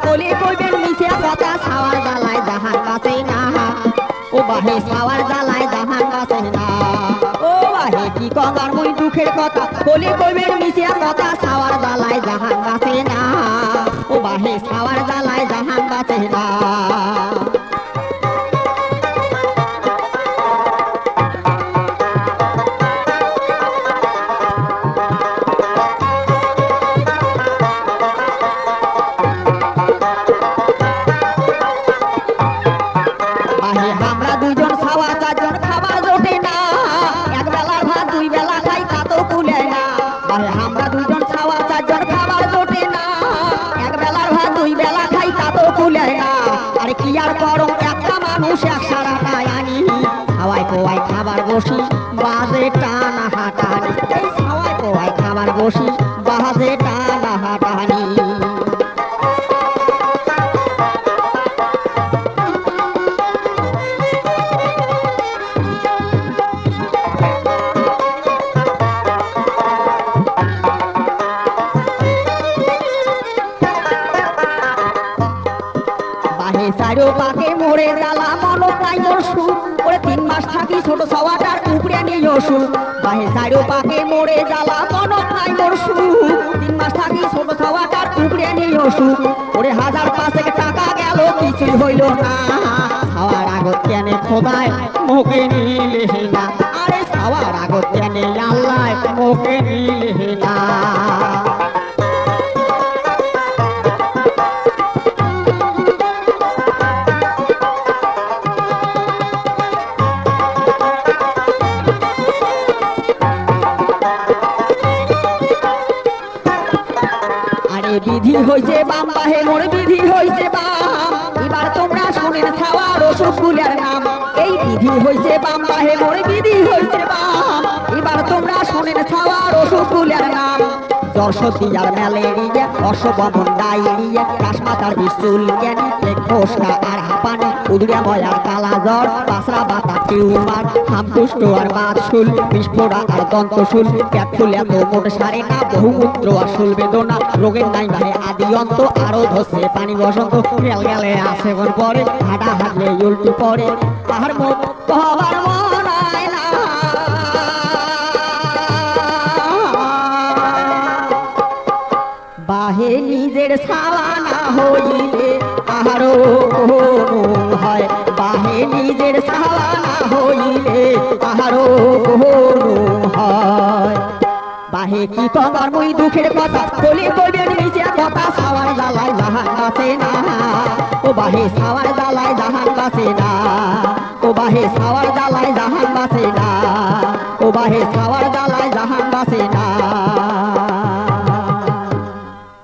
কলি কইবেন মিছে কথা ছাওয়ার জ্বালায় জাহান বাঁচে না ও বাহে ছাওয়ার জ্বালায় জাহান বাঁচে না ও বাহে কি কবার মুই দুঃখের কথা কলি কইবেন মিছে কথা ছাওয়ার জ্বালায় জাহান বাঁচে না ও বাহে ছাওয়ার জ্বালায় জাহান বাঁচে না আমরা দুইজন ছাওয়া চারজন খাবার জোটে না এক বেলার ভাত দুই বেলা খাই তা তো কুলে না আমরা দুইজন ছাওয়া চারজন খাবার জোটে না এক বেলার ভাত দুই বেলা খাই তা তো কুলে না আরে কি আর করো একটা মানুষ এক সারাটায় আনি ছাওয়ায় পোয়ায় খাবার বসি বাজে টানা হাঁটানি এই ছাওয়ায় পোয়ায় খাবার বসি বাজে টানা হাঁটানি চারো পাকে মোড়ে জ্বালা মনক নাই মোর সুর ওরে 3 মাস থাকি ছোট ছাওয়াটার উপরে নিয়ে সুর বাহে চারো পাকে মোড়ে জ্বালা মনক নাই মোর সুর 3 মাস থাকি ছোট ছাওয়াটার উপরে নিয়ে সুর ওরে 1000 টাকা গেল কিছু হইল না ছাওয়ার আগত কেনে খোদায় মুখে নিলে না আরে ছাওয়ার আগত কেনে আল্লাহ মুখে নিলে না বিধি হইছে বাম বাহে মোর বিধি হইছে বাম এবার তোমরা শুনেন ছাওয়ার রসগুলের নাম এই বিধি হইছে বাম বাহে মোর বিধি হইছে বাম এবার তোমরা শুনেন ছাওয়ার রসগুলের নাম জ্বর সর্দি আর ম্যালেরিয়া অশ্ববমন ডায়রিয়া কাশমাতার বিচুল জ্ঞানী ফোসকা আর হাঁপানি উদুরিয়া ময়ার কালা জ্বর পাসরা বাতা টিউমার হামপুষ্ট আর বাতশুল বিস্ফোরা আর দন্তশুল পেট ফুলে এত মোট সারে না বহুমূত্র আর শুল বেদনা রোগের নাই ভাই আদি অন্ত আরো ধসে পানি বসন্ত গেল গেলে আসে কোন পরে হাঁটা হাঁটলে উল্টি পরে পাহাড় মুখ হবার মনায় না বাহে নিজের ছাওয়া না হইলে আহারো হয় বাহে নিজের ছাওয়া না হইলে আহারো হয় বাহে কি কবার মুই দুঃখের কথা বলি কইবেন নিচে কথা ছাওয়ার জ্বালায় জাহান বাঁচে না ও বাহে ছাওয়ার জ্বালায় জাহান বাঁচে না ও বাহে ছাওয়ার জ্বালায় জাহান বাঁচে না ও বাহে ছাওয়ার জ্বালায়